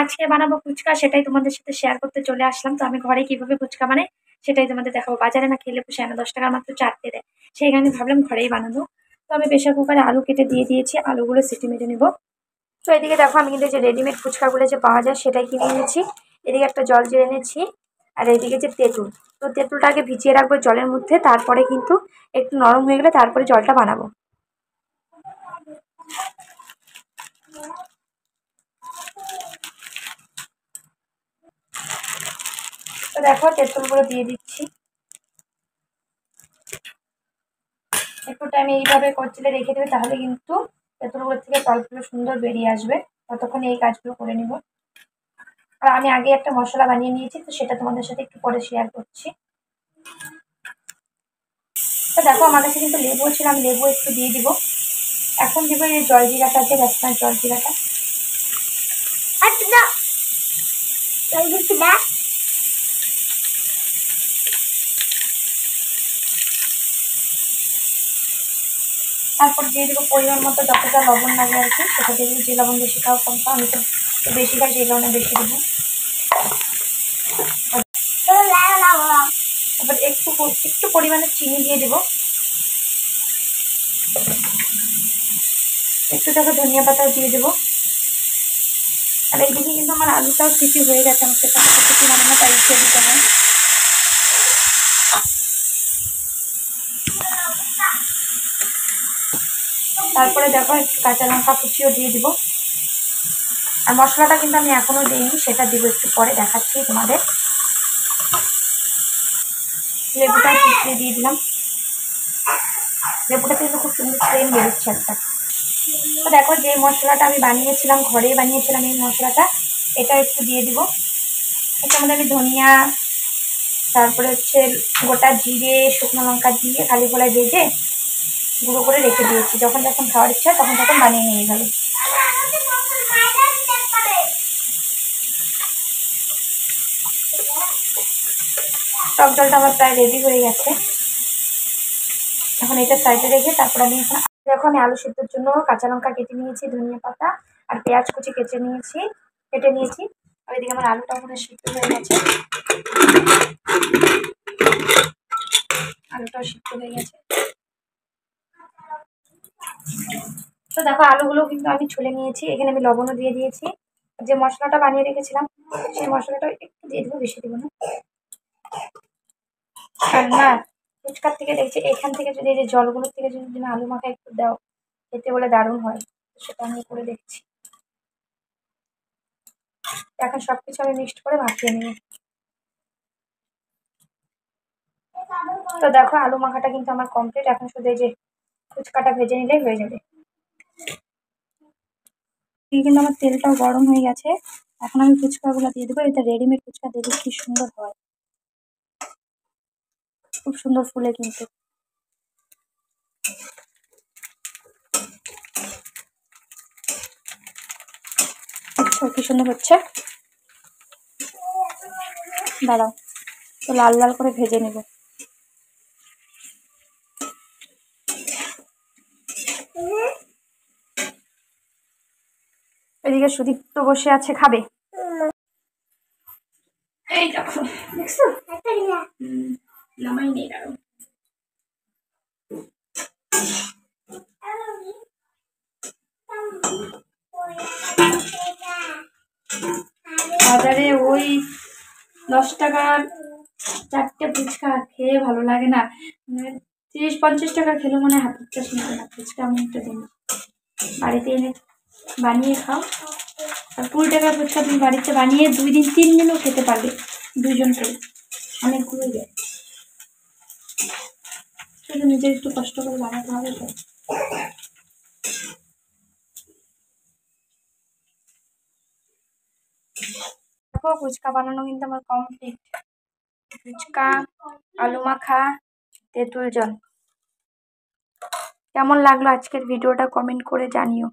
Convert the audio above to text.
আজকে বানাবো ফুচকা, সেটাই তোমাদের সাথে শেয়ার করতে চলে আসলাম। তো আমি ঘরে কিভাবে ফুচকা বানাই সেটাই তোমাদের দেখাবো। বাজারে না খেলে পোষায় না, 10 টাকার মাত্র 4টে দেয়। সেইখানে ভাবলাম ঘরেই বানাবো। তো আমি প্রেশার কুকারে আলু কেটে দিয়ে দিয়েছি, আলুগুলো সিটি মেরে নেবো। তো এদিকে দেখো আমি কিন্তু যে রেডিমেড ফুচকাগুলো যে পাওয়া যায় সেটাই কিনে এনেছি। এদিকে একটা জল জিরে এনেছি, আর এদিকে যে তেঁতুল। তো তেঁতুলটা আগে ভিজিয়ে রাখবো জলের মধ্যে, তারপরে কিন্তু একটু নরম হয়ে গেলে তারপরে জলটা বানাবো। তো দেখো তেঁতুলগুলো দিয়ে দিচ্ছি। একটু টাইম এইভাবে করছিলে রেখে দেবে, তাহলে কিন্তু তেঁতুলগুলো থেকে জলগুলো সুন্দর বেরিয়ে আসবে। ততক্ষণ এই কাজগুলো করে নেব। আর আমি আগে একটা মশলা বানিয়ে নিয়েছি, তো সেটা তোমাদের সাথে একটু পরে শেয়ার করছি। তো দেখো আমার কাছে কিন্তু লেবু ছিল, আমি লেবু একটু দিয়ে দিব। এখন দিব এই জলজিরাটা, আছে রেস্টুরেন্ট জলজিরাটা। তারপর দিয়ে দেবো পরিমাণ মতো যতটা লবণ লাগে আর কি, সেটা দিয়ে দিবি। যে লবণ বেশি খাও কম খাও, আমি তো বেশি খাই, সেই লবণে বেশি দেবো। তারপর একটু একটু পরিমাণে চিনি দিয়ে দেবো। একটু দেখো ধনিয়া পাতাও দিয়ে দেবো। আর এইদিকে কিন্তু আমার আলুটাও সিটি হয়ে গেছে, আমার সেটা সিটি মানে না, তাই দিয়ে দিতে হয়। তারপরে দেখো একটু কাঁচা লঙ্কা কুচিও দিয়ে দিব। আর মশলাটা কিন্তু আমি এখনো দিইনি, সেটা দিব একটু পরে, দেখাচ্ছি তোমাদের। লেবুটা কুচিয়ে দিয়ে দিলাম। লেবুটা কিন্তু খুব সুন্দর সেন্ট বেরোচ্ছে একটা। তো দেখো যে মশলাটা আমি বানিয়েছিলাম, ঘরে বানিয়েছিলাম এই মশলাটা, এটা একটু দিয়ে দিব। এটার মধ্যে আমি ধনিয়া, তারপরে হচ্ছে গোটা জিরে, শুকনো লঙ্কা দিয়ে খালি গোলায় ভেজে গুঁড়ো করে রেখে দিয়েছি। যখন যখন খাওয়ার ইচ্ছা তখন তখন বানিয়ে নিয়ে গেল। টক জলটা আমার প্রায় রেডি হয়ে গেছে। এখন এটা সাইডে রেখে তারপর আমি এখন দেখো আমি আলু সিদ্ধর জন্য কাঁচা লঙ্কা কেটে নিয়েছি, ধনিয়া পাতা আর পেঁয়াজ কুচি কেটে নিয়েছি। আর এদিকে আমার আলুটা ওখানে সিদ্ধ হয়ে গেছে, আলুটাও সিদ্ধ হয়ে গেছে। তো দেখো আলুগুলো কিন্তু আমি ছুলে নিয়েছি, এখানে আমি লবণও দিয়ে দিয়েছি। যে মশলাটা বানিয়ে রেখেছিলাম সেই মশলাটা একটু দিয়ে দেবো, বেশি দেবো না। আর না, ফুচকার থেকে দেখছি এখান থেকে যদি এই যে জলগুলোর থেকে যদি তুমি আলু মাখা একটু দাও, খেতে বলে দারুণ হয়। সেটা আমি করে দেখছি। এখন সবকিছু আমি মিক্সড করে মাখিয়ে নিই। তো দেখো আলু মাখাটা কিন্তু আমার কমপ্লিট। এখন শুধু এই যে ফুচকাটা ভেজে নিলেই হয়ে যাবে। কিন্তু আমার তেলটাও গরম হয়ে গেছে। এখন আমি ফুচকাগুলো দিয়ে দেবো। এটা রেডিমেড ফুচকা, দেখবে কি সুন্দর হয়, খুব সুন্দর ফুলে কিন্তু। কি সুন্দর হচ্ছে, দাঁড়াও তো লাল লাল করে ভেজে নেব। এদিকে সুদীপ্ত বসে আছে, খাবে। এই দেখো, দেখছো নামাই নেই, দাঁড়াও। বাজারে ওই 10 টাকার 4টে ফুচকা খেয়ে ভালো লাগে না। 30-50 টাকা খেলে মনে হয় হাত চাষ নেবে না ফুচকা। আমি একটা দিন বাড়িতে এনে বানিয়ে খাও, আর 20 টাকার ফুচকা তুমি বাড়িতে বানিয়ে 2 দিন 3 দিনও খেতে পারবে, 2 জন খেলে অনেকগুলো যায়। শুধু নিজের একটু কষ্ট করে বানাতে হবে তো। দেখো ফুচকা বানানো কিন্তু আমার কমপ্লিট। ফুচকা, আলু মাখা, তেঁতুল জল। কেমন লাগলো আজকের ভিডিওটা কমেন্ট করে জানিও।